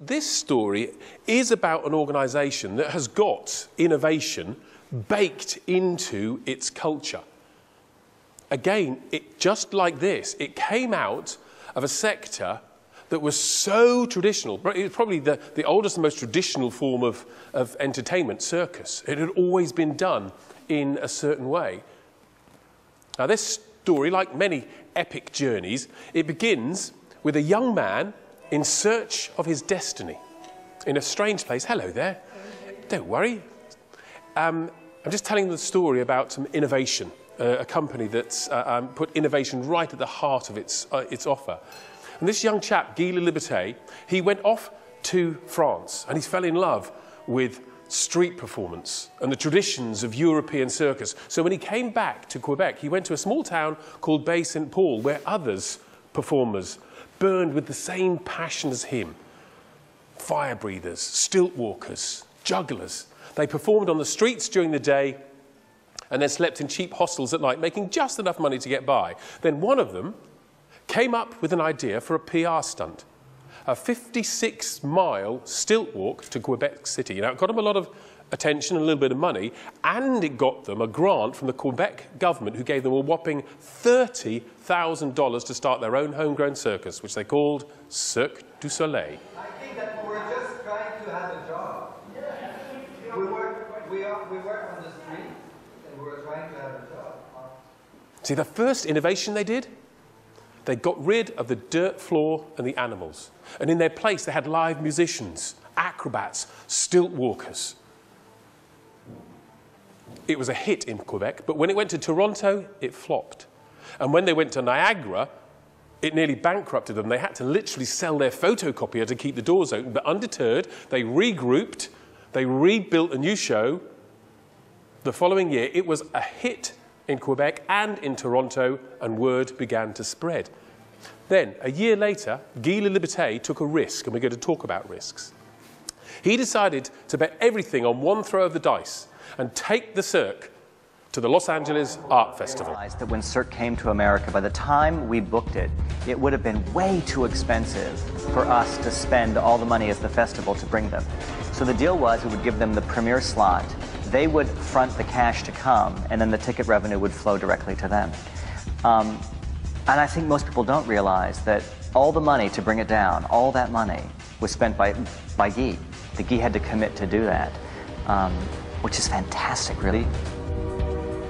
This story is about an organisation that has got innovation baked into its culture. Again, just like this, it came out of a sector that was so traditional. It was probably the oldest and most traditional form of entertainment, circus. It had always been done in a certain way. Now, this story, like many epic journeys, it begins with a young man in search of his destiny in a strange place. Hello there. Don't worry. I'm just telling the story about some innovation, a company that's put innovation right at the heart of its offer. And this young chap, Guy Liberté, he went off to France and he fell in love with street performance and the traditions of European circus. So when he came back to Quebec, he went to a small town called Bay-Saint-Paul, where others performers burned with the same passion as him. Fire breathers, stilt walkers, jugglers. They performed on the streets during the day and then slept in cheap hostels at night, making just enough money to get by. Then one of them came up with an idea for a PR stunt. A 56-mile stilt walk to Quebec City. Now, it got them a lot of attention and a little bit of money, and it got them a grant from the Quebec government, who gave them a whopping $30,000 to start their own homegrown circus, which they called Cirque du Soleil. I think that we were just trying to have a job. We work on the street, and we were trying to have a job. See, the first innovation they did, they got rid of the dirt floor and the animals. And in their place, they had live musicians, acrobats, stilt walkers. It was a hit in Quebec, but when it went to Toronto, it flopped. And when they went to Niagara, it nearly bankrupted them. They had to literally sell their photocopier to keep the doors open. But undeterred, they regrouped, they rebuilt a new show. The following year, it was a hit in Quebec and in Toronto, and word began to spread. Then, a year later, Guy Liberté took a risk, and we're going to talk about risks. He decided to bet everything on one throw of the dice and take the Cirque to the Los Angeles Art Festival. That when Cirque came to America, by the time we booked it, it would have been way too expensive for us to spend all the money as the festival to bring them. So the deal was we would give them the premiere slot, they would front the cash to come, and then the ticket revenue would flow directly to them. And I think most people don't realize that all the money to bring it down, all that money was spent by Guy. The Guy had to commit to do that, which is fantastic, really.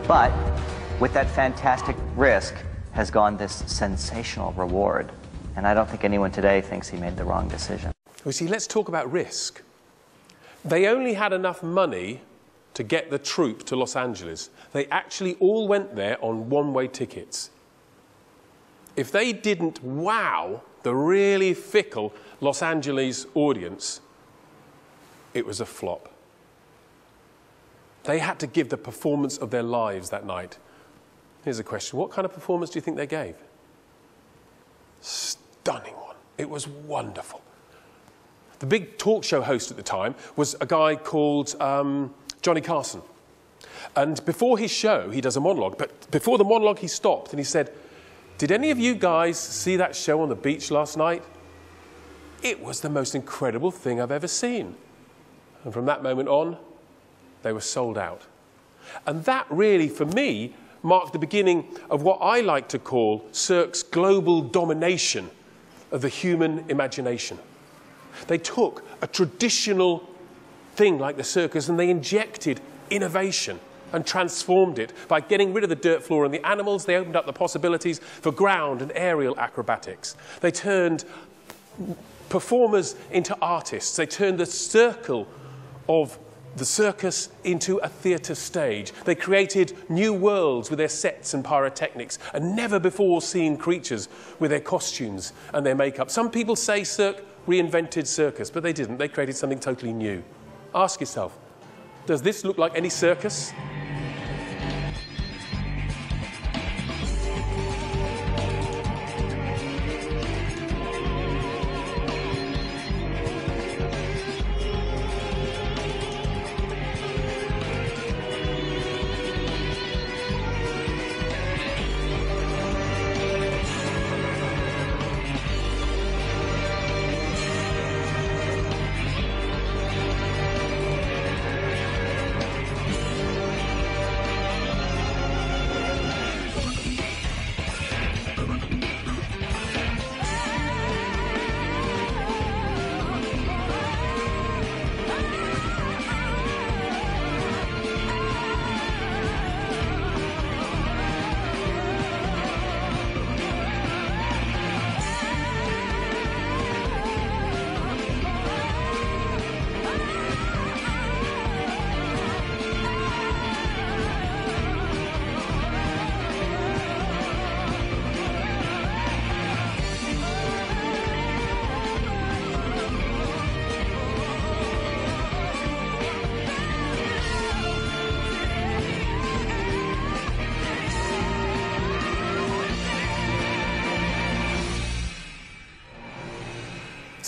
But with that fantastic risk has gone this sensational reward. And I don't think anyone today thinks he made the wrong decision. Well, see, let's talk about risk. They only had enough money to get the troupe to Los Angeles. They actually all went there on one-way tickets. If they didn't wow the really fickle Los Angeles audience, it was a flop. They had to give the performance of their lives that night. Here's a question. What kind of performance do you think they gave? Stunning one. It was wonderful. The big talk show host at the time was a guy called Johnny Carson. And before his show, he does a monologue. But before the monologue, he stopped and he said, "Did any of you guys see that show on the beach last night? It was the most incredible thing I've ever seen." And from that moment on, they were sold out. And that really, for me, marked the beginning of what I like to call Cirque's global domination of the human imagination. They took a traditional thing like the circus and they injected innovation and transformed it. By getting rid of the dirt floor and the animals, they opened up the possibilities for ground and aerial acrobatics. They turned performers into artists. They turned the circle of the circus into a theatre stage. They created new worlds with their sets and pyrotechnics and never-before-seen creatures with their costumes and their makeup. Some people say Cirque reinvented circus, but they didn't. They created something totally new. Ask yourself, does this look like any circus?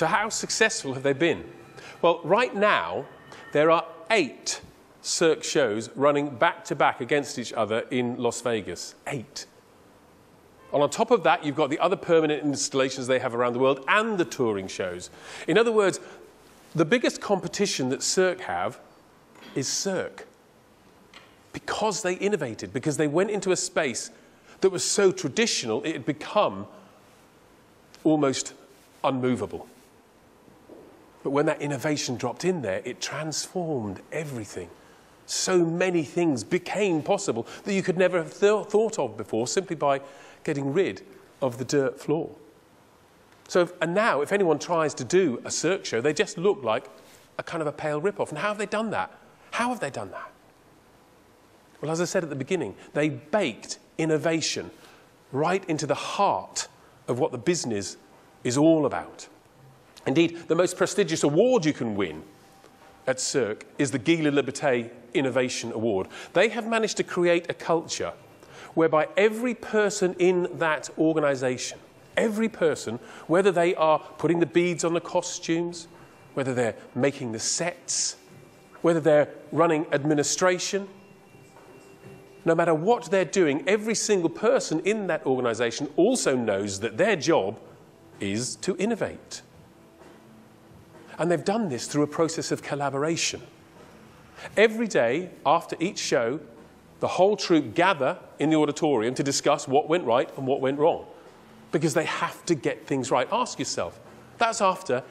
So how successful have they been? Well, right now, there are 8 Cirque shows running back-to-back against each other in Las Vegas. 8. And on top of that, you've got the other permanent installations they have around the world and the touring shows. In other words, the biggest competition that Cirque have is Cirque. Because they innovated, because they went into a space that was so traditional, it had become almost unmovable. But when that innovation dropped in there, it transformed everything. So many things became possible that you could never have thought of before, simply by getting rid of the dirt floor. So, and now, if anyone tries to do a Cirque show, they just look like a kind of a pale rip-off. And how have they done that? How have they done that? Well, as I said at the beginning, they baked innovation right into the heart of what the business is all about. Indeed, the most prestigious award you can win at Cirque is the Guy Liberté Innovation Award. They have managed to create a culture whereby every person in that organisation, every person, whether they are putting the beads on the costumes, whether they're making the sets, whether they're running administration, no matter what they're doing, every single person in that organisation also knows that their job is to innovate. And they've done this through a process of collaboration. Every day after each show, the whole troupe gather in the auditorium to discuss what went right and what went wrong. Because they have to get things right. Ask yourself, that's after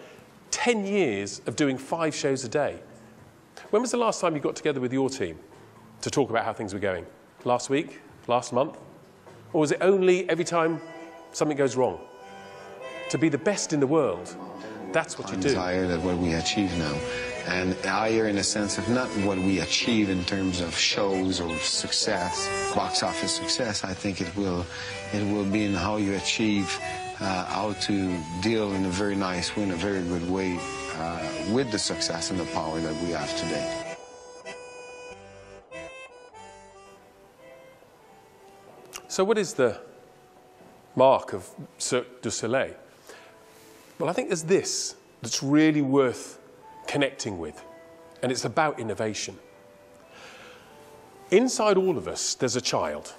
10 years of doing 5 shows a day. When was the last time you got together with your team to talk about how things were going? Last week? Last month? Or was it only every time something goes wrong? To be the best in the world, that's what you do. Higher than what we achieve now. And higher in a sense of not what we achieve in terms of shows or success, box office success. I think it will be in how you achieve, how to deal in a very nice way, in a very good way, with the success and the power that we have today. So what is the mark of Cirque du Soleil? Well, I think there's this that's really worth connecting with, and it's about innovation. Inside all of us, there's a child.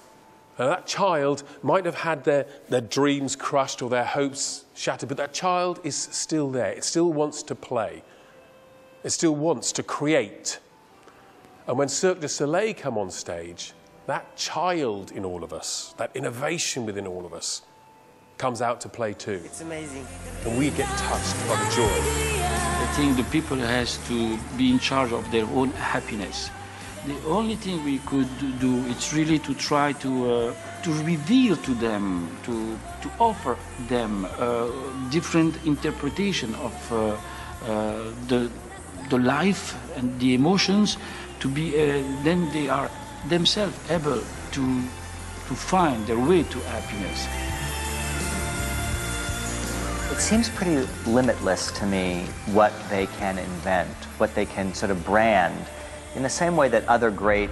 And that child might have had their dreams crushed or their hopes shattered, but that child is still there. It still wants to play. It still wants to create. And when Cirque du Soleil come on stage, that child in all of us, that innovation within all of us, comes out to play too. It's amazing. And we get touched by the joy. I think the people has to be in charge of their own happiness. The only thing we could do is really to try to reveal to them, to offer them different interpretation of the life and the emotions, to be then they are themselves able to find their way to happiness. It seems pretty limitless to me what they can invent, what they can sort of brand, in the same way that other great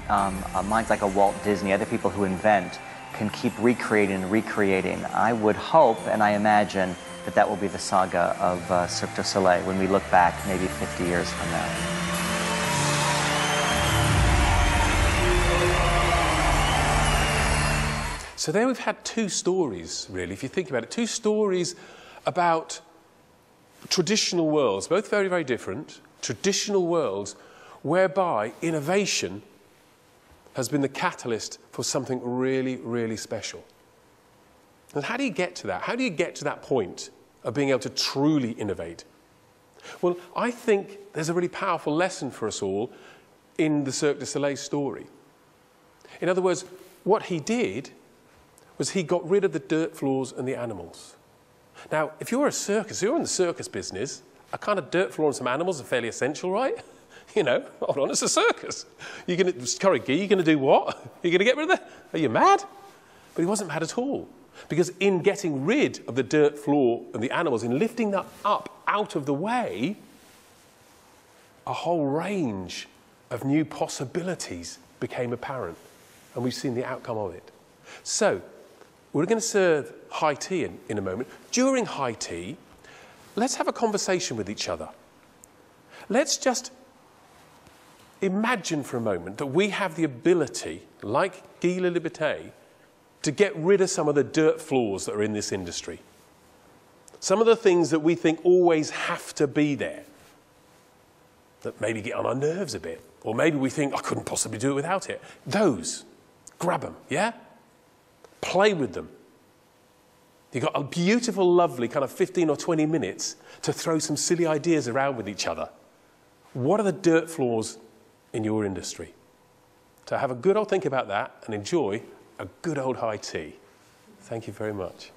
minds like a Walt Disney, other people who invent, can keep recreating and recreating. I would hope and I imagine that that will be the saga of Cirque du Soleil when we look back maybe 50 years from now. So there we've had 2 stories, really, if you think about it. 2 stories about traditional worlds, both very, very different, traditional worlds, whereby innovation has been the catalyst for something really, really special. And how do you get to that? How do you get to that point of being able to truly innovate? Well, I think there's a really powerful lesson for us all in the Cirque du Soleil story. In other words, what he did was he got rid of the dirt floors and the animals. Now, if you're a circus, you're in the circus business, a kind of dirt floor and some animals are fairly essential, right? You know, hold on, it's a circus. You're going to, sorry, Guy, you're going to do what? You're going to get rid of that? Are you mad? But he wasn't mad at all. Because in getting rid of the dirt floor and the animals, in lifting that up out of the way, a whole range of new possibilities became apparent. And we've seen the outcome of it. So, we're going to serve high tea in a moment. During high tea, let's have a conversation with each other. Let's just imagine for a moment that we have the ability, like Guy Laliberté, to get rid of some of the dirt floors that are in this industry. Some of the things that we think always have to be there, that maybe get on our nerves a bit, or maybe we think, I couldn't possibly do it without it. Those, grab them, yeah? Play with them. You've got a beautiful, lovely kind of 15 or 20 minutes to throw some silly ideas around with each other. What are the dirt floors in your industry? So have a good old think about that and enjoy a good old high tea. Thank you very much.